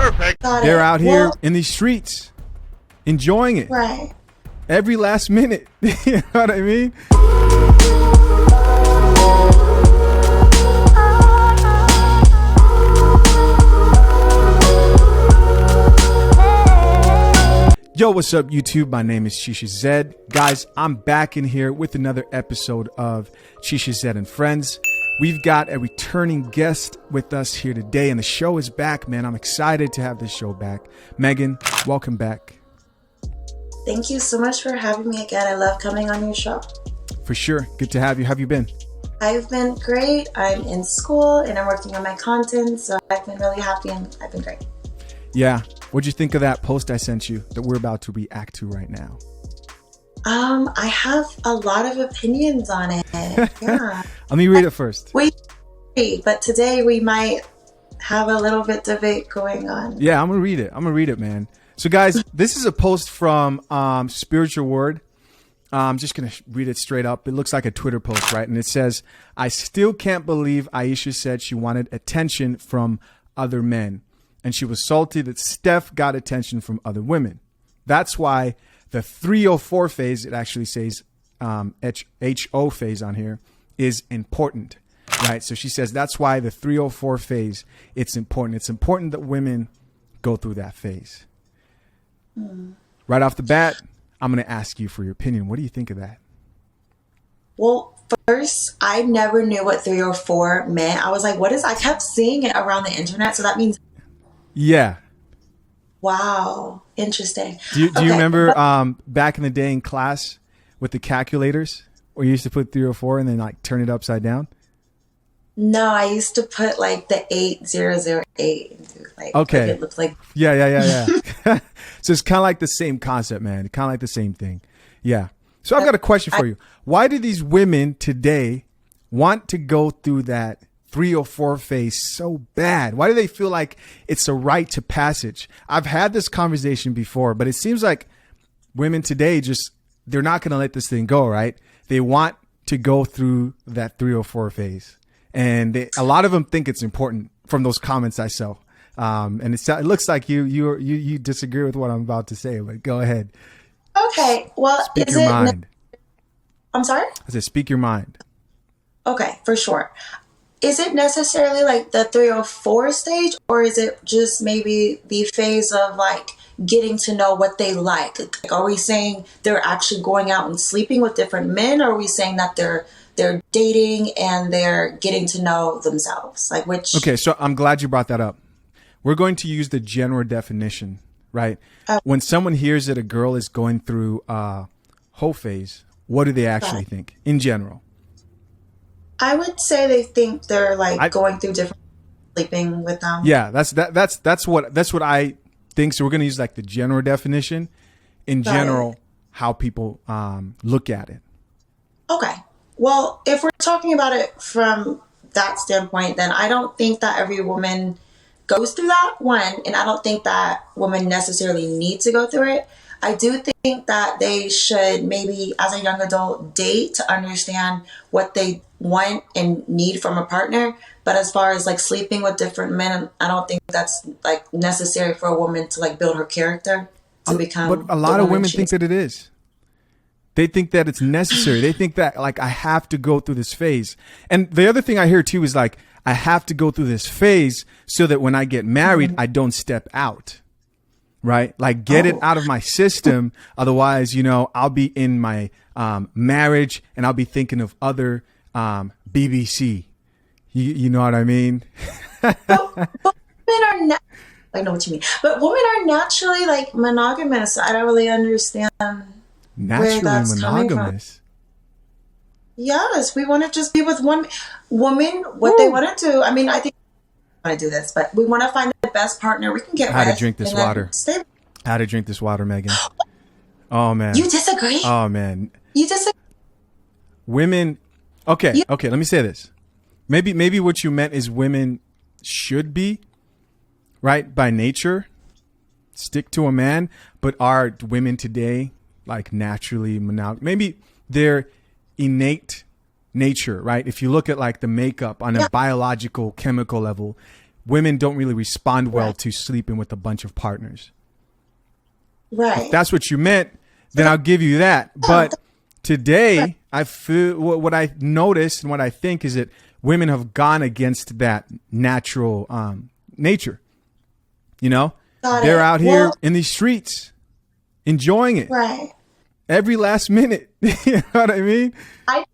They're out here in these streets enjoying it. Right. Every last minute. You know what I mean? Yo, what's up, YouTube? My name is Chisha Zed. Guys, I'm back in here with another episode of Chisha Zed and Friends. We've got a returning guest with us here today, and the show is back, man. I'm excited to have this show back. Megan, welcome back. Thank you so much for having me again. I love coming on your show. For sure. Good to have you. How have you been? I've been great. I'm in school and I'm working on my content, so I've been really happy and I've been great. Yeah. What'd you think of that post I sent you that we're about to react to right now? I have a lot of opinions on it. Yeah. Let me read it first. But today we might have a little bit debate going on. Yeah, I'm gonna read it, man. So guys, this is a post from Spiritual Word. I'm just gonna read it straight up. It looks like a Twitter post, right? And it says, "I still can't believe Ayesha said she wanted attention from other men. And she was salty that Steph got attention from other women. That's why the 304 phase," it actually says HO phase on here, "is important," right? So she says that's why the 304 phase, it's important. It's important that women go through that phase. Right off the bat, I'm going to ask you for your opinion. What do you think of that? Well, first, I never knew what 304 meant. I was like, what is, I kept seeing it around the internet. So that means, yeah. Wow. Interesting. Do you remember back in the day in class with the calculators where you used to put 304 and then like turn it upside down? No, I used to put like the 8008 into like, okay. It looked like. Yeah. So it's kind of like the same concept, man. Kind of like the same thing. Yeah. So I've got a question for you. Why do these women today want to go through that 304 phase so bad? Why do they feel like it's a rite to passage? I've had this conversation before, but it seems like women today they're not going to let this thing go, right? They want to go through that 304 phase. And a lot of them think it's important from those comments I saw. And it looks like you disagree with what I'm about to say, but go ahead. Okay. Well, speak your mind. I'm sorry? I said, speak your mind. Okay, for sure. Is it necessarily like the 304 stage, or is it just maybe the phase of like getting to know what they like? Like, are we saying they're actually going out and sleeping with different men, or are we saying that they're dating and they're getting to know themselves? Like which? Okay, so I'm glad you brought that up. We're going to use the general definition, right? When someone hears that a girl is going through whole phase, what do they actually think in general? I would say they think they're like going through different, sleeping with them. Yeah, that's what I think. So we're going to use like the general definition in general, how people look at it. Okay. Well, if we're talking about it from that standpoint, then I don't think that every woman goes through that one. And I don't think that women necessarily need to go through it. I do think that they should maybe as a young adult date to understand what they want and need from a partner. But as far as like sleeping with different men, I don't think that's like necessary for a woman to like build her character to become. But a lot of women think that it is. They think that it's necessary. They think that like I have to go through this phase. And the other thing I hear too is like I have to go through this phase so that when I get married, I don't step out. Right? Like get it out of my system. Otherwise, I'll be in my marriage and I'll be thinking of other BBC. You know what I mean? but women are I know what you mean. But women are naturally like monogamous. I don't really understand naturally where that's monogamous. Yes, we want to just be with one woman. What they want to do. I mean, I think we want to do this, but we want to find the best partner we can get. How to drink this water? How to drink this water, Megan? Oh man, you disagree? Oh man, you disagree? Women. Okay. Let me say this. Maybe what you meant is women should be, right, by nature, stick to a man, but are women today like naturally monogamous? Maybe their innate nature, right? If you look at like the makeup on a biological chemical level, women don't really respond well Right. to sleeping with a bunch of partners. Right. If that's what you meant, then I'll give you that. But today, I feel what I noticed and what I think is that women have gone against that natural nature. You know, Got they're it. out here Well, in these streets enjoying it right. every last minute. You know what I mean? I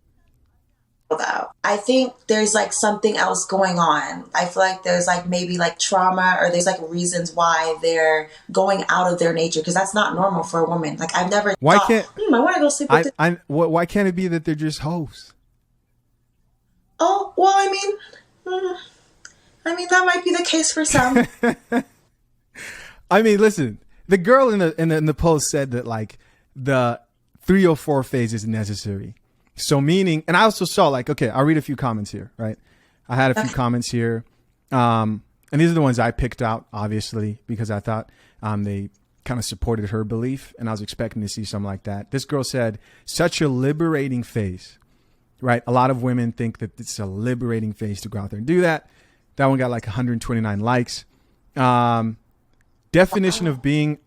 though. I think there's like something else going on. I feel like there's like maybe like trauma or there's like reasons why they're going out of their nature because that's not normal for a woman. Like I've never Why thought, can't I want to go sleep with this. why can't it be that they're just hoes? Oh, well, that might be the case for some. I mean, listen, the girl in the post said that like the 304 phase is necessary. So meaning, and I also saw like, okay, I'll read a few comments here, right? I had a few comments here. And these are the ones I picked out, obviously, because I thought they kind of supported her belief. And I was expecting to see something like that. This girl said, such a liberating phase, right? A lot of women think that it's a liberating phase to go out there and do that. That one got like 129 likes. Definition of being,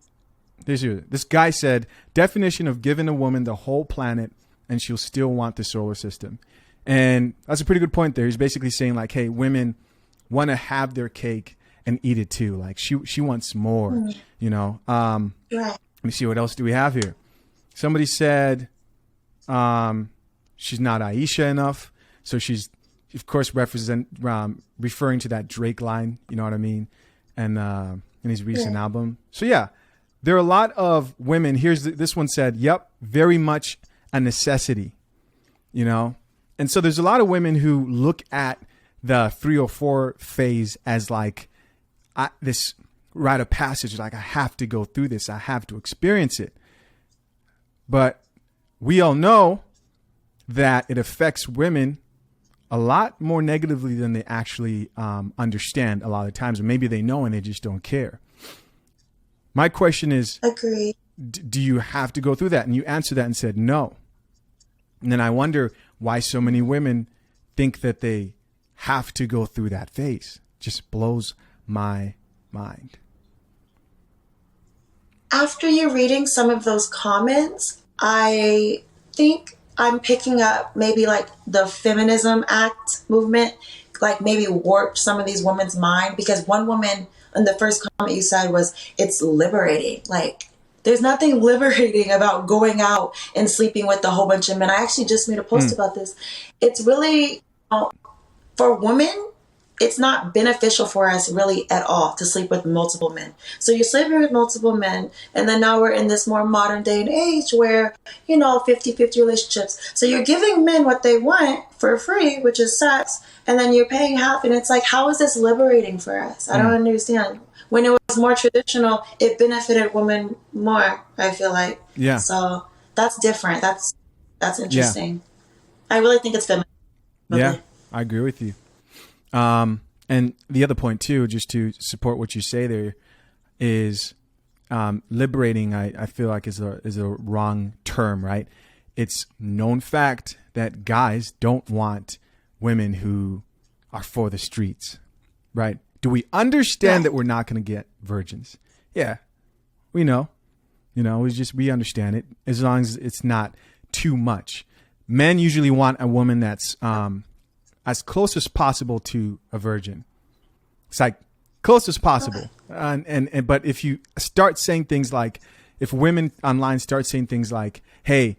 this guy said, definition of giving a woman the whole planet and she'll still want the solar system. And that's a pretty good point there. He's basically saying like, hey, women want to have their cake and eat it too. Like she wants more, you know? Right. Let me see. What else do we have here? Somebody said, she's not Ayesha enough. So she's, of course, referring to that Drake line. You know what I mean? And in his recent album. So yeah, there are a lot of women. This one said, yep, very much a necessity, you know? And so there's a lot of women who look at the 304 phase as like this rite of passage. Like I have to go through this. I have to experience it. But we all know that it affects women a lot more negatively than they actually understand a lot of times. Or maybe they know and they just don't care. My question is, Agree. do you have to go through that? And you answered that and said no. And then I wonder why so many women think that they have to go through that phase. Just blows my mind. After you reading some of those comments, I think I'm picking up maybe like the feminism act movement, like maybe warped some of these women's mind because one woman in the first comment you said was it's liberating. Like there's nothing liberating about going out and sleeping with a whole bunch of men. I actually just made a post about this. It's really, for women, it's not beneficial for us really at all to sleep with multiple men. So you're sleeping with multiple men, and then now we're in this more modern day and age where, 50-50 relationships. So you're giving men what they want for free, which is sex, and then you're paying half, and it's like, how is this liberating for us? I don't understand. When it was more traditional, it benefited women more, I feel like. Yeah. So that's different. That's interesting. Yeah. I really think it's feminine. Yeah, I agree with you. And the other point too, just to support what you say there, is liberating. I feel like is a wrong term, right? It's known fact that guys don't want women who are for the streets, right? Do we understand that we're not going to get virgins? Yeah, we know. We understand it as long as it's not too much. Men usually want a woman that's as close as possible to a virgin. It's like close as possible. But if you start saying things like, if women online start saying things like, hey,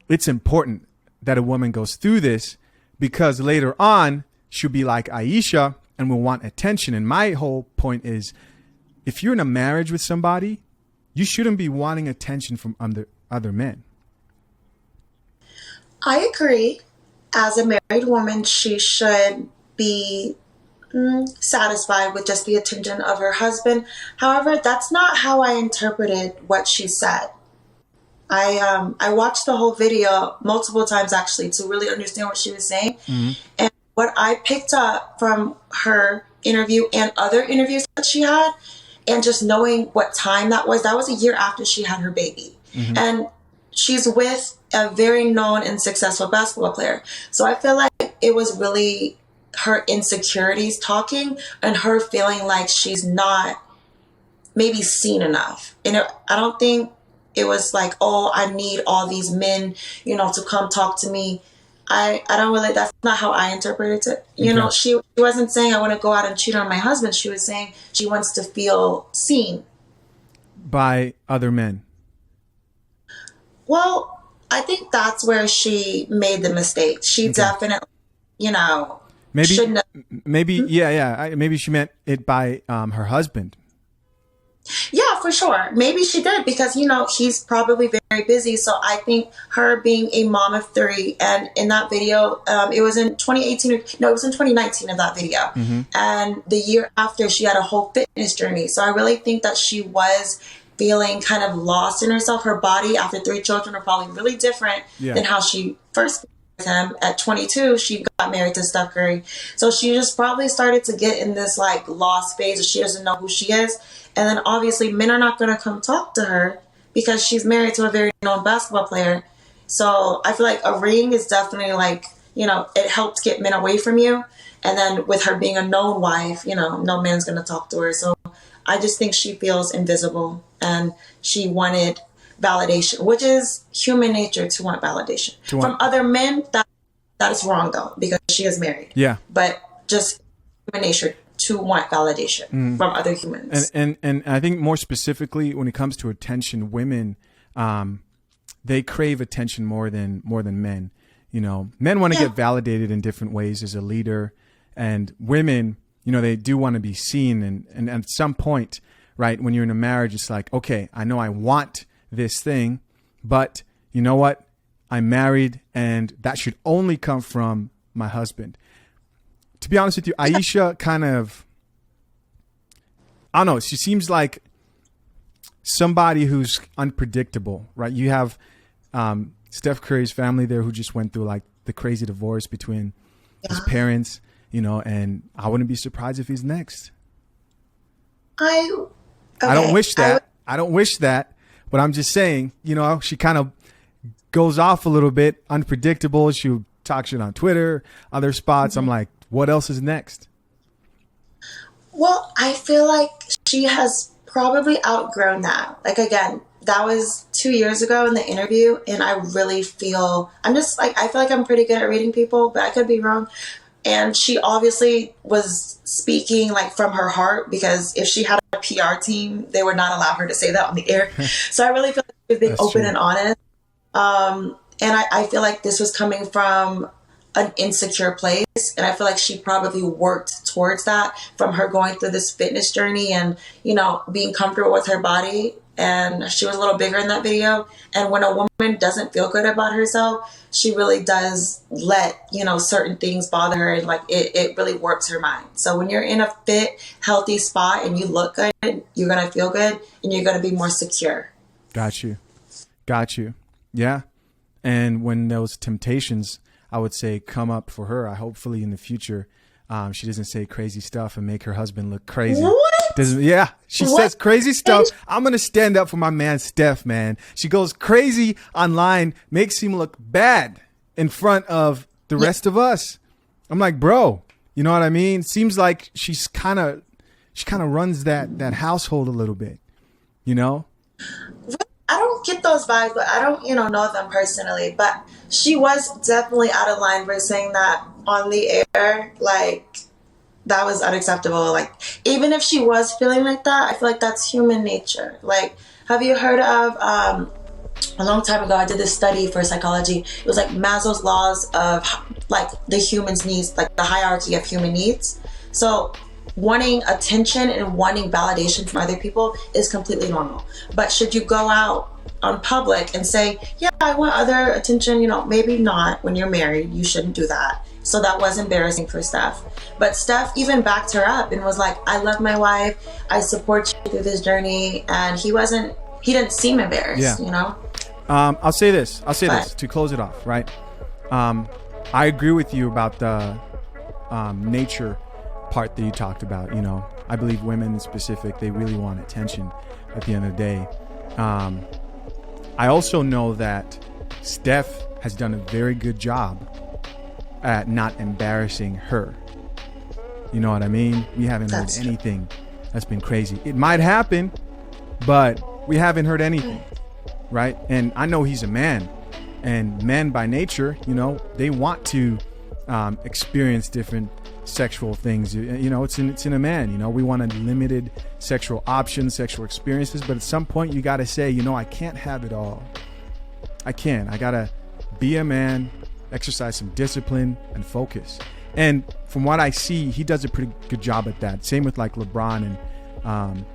it's important that a woman goes through this because later on she'll be like Ayesha and will want attention. And my whole point is, if you're in a marriage with somebody, you shouldn't be wanting attention from other men. I agree. As a married woman, she should be satisfied with just the attention of her husband. However, that's not how I interpreted what she said. I watched the whole video multiple times actually to really understand what she was saying. Mm-hmm. And what I picked up from her interview and other interviews that she had, and just knowing what time that was a year after she had her baby. Mm-hmm. And she's with a very known and successful basketball player. So I feel like it was really her insecurities talking and her feeling like she's not maybe seen enough. And I don't think it was like, oh, I need all these men, to come talk to me. I don't really, that's not how I interpreted it. She wasn't saying I want to go out and cheat on my husband. She was saying she wants to feel seen by other men. Well, I think that's where she made the mistake. She definitely, maybe, shouldn't have. maybe, maybe she meant it by her husband. Yeah, for sure. Maybe she did because, he's probably very busy. So I think her being a mom of 3, and in that video, it was in 2018, it was in 2019 of that video. Mm-hmm. And the year after, she had a whole fitness journey. So I really think that she was feeling kind of lost in herself. Her body after 3 children are probably really different than how she first met him. At 22, she got married to Steph Curry. So she just probably started to get in this like lost phase, or she doesn't know who she is. And then obviously men are not going to come talk to her because she's married to a very known basketball player. So I feel like a ring is definitely like, it helps get men away from you. And then with her being a known wife, no man's going to talk to her. So I just think she feels invisible and she wanted validation, which is human nature to want validation from other men. That is wrong though, because she is married. Yeah. But just human nature to want validation from other humans. And I think more specifically when it comes to attention, women, they crave attention more than men. Men want to get validated in different ways as a leader, and women, they do want to be seen. And at some point, right, when you're in a marriage, it's like, okay, I know I want this thing, but you know what? I'm married and that should only come from my husband. To be honest with you, Ayesha kind of, I don't know, she seems like somebody who's unpredictable, right? You have Steph Curry's family there who just went through like the crazy divorce between his parents, and I wouldn't be surprised if he's next. I don't wish that. I don't wish that, but I'm just saying, she kind of goes off a little bit, unpredictable. She talks shit on Twitter, other spots. I'm like, what else is next? Well, I feel like she has probably outgrown that. Like, again, that was 2 years ago in the interview. And I really feel, I feel like I'm pretty good at reading people, but I could be wrong. And she obviously was speaking like from her heart, because if she had a PR team, they would not allow her to say that on the air. So I really feel like she was being open and honest. And I feel like this was coming from an insecure place. And I feel like she probably worked towards that from her going through this fitness journey and, being comfortable with her body. And she was a little bigger in that video. And when a woman doesn't feel good about herself, she really does let, certain things bother her. And like, it really warps her mind. So when you're in a fit, healthy spot and you look good, you're going to feel good and you're going to be more secure. Got you. Yeah. And when those temptations, I would say, come up for her, hopefully in the future, she doesn't say crazy stuff and make her husband look crazy. What? She says crazy stuff. I'm going to stand up for my man, Steph, man. She goes crazy online, makes him look bad in front of the rest of us. I'm like, bro, you know what I mean? Seems like she kind of runs that household a little bit, I don't get those vibes, but I don't, know them personally. But she was definitely out of line for saying that on the air. Like, that was unacceptable. Like, even if she was feeling like that, I feel like that's human nature. Like, have you heard of, a long time ago, I did this study for psychology. It was like Maslow's laws of like the human's needs, like the hierarchy of human needs. So wanting attention and wanting validation from other people is completely normal. But should you go out on public and say, yeah, I want other attention, maybe not. When you're married, you shouldn't do that. So that was embarrassing for Steph. But Steph even backed her up and was like, I love my wife. I support you through this journey. And he didn't seem embarrassed, I'll say this to close it off, right? I agree with you about the nature part that you talked about. I believe women in specific, they really want attention at the end of the day. I also know that Steph has done a very good job at not embarrassing her. You know what I mean? We haven't heard That's true. anything. That's been crazy. It might happen, but we haven't heard anything, right? And I know he's a man, and men by nature, you know, they want to experience different sexual things. You know, it's in a man. You know, we want unlimited sexual options, sexual experiences, but at some point you got to say, you know, I can't have it all. I can't. I got to be a man, exercise some discipline and focus. And from what I see, he does a pretty good job at that. Same with like LeBron and,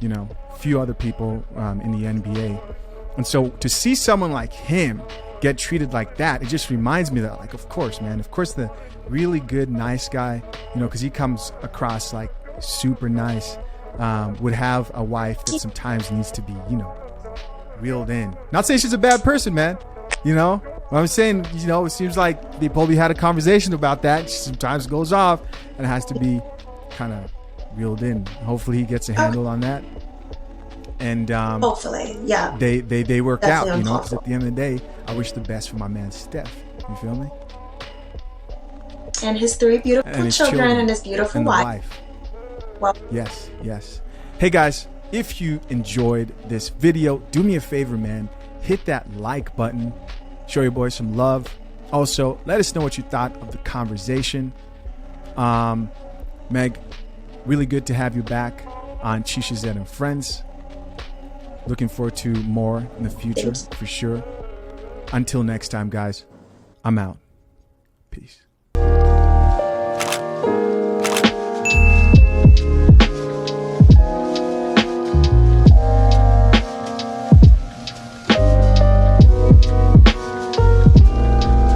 you know, a few other people in the NBA. And so to see someone like him get treated like that, it just reminds me that, like, of course, man, of course, the really good, nice guy, you know, because he comes across like super nice, would have a wife that sometimes needs to be, you know, reeled in. Not saying she's a bad person, man. You know what I'm saying? You know, it seems like they probably had a conversation about that. She sometimes goes off and it has to be kind of reeled in. Hopefully he gets a handle on that. And hopefully, yeah, they work out, definitely you know, because at the end of the day, I wish the best for my man Steph. You feel me? And his 3 beautiful And his children and his beautiful and the wife. Well, Yes. Hey guys, if you enjoyed this video, do me a favor, man. Hit that like button. Show your boys some love. Also, let us know what you thought of the conversation. Meg, really good to have you back on Chisha Zed and Friends. Looking forward to more in the future, for sure. Until next time, guys, I'm out. Peace.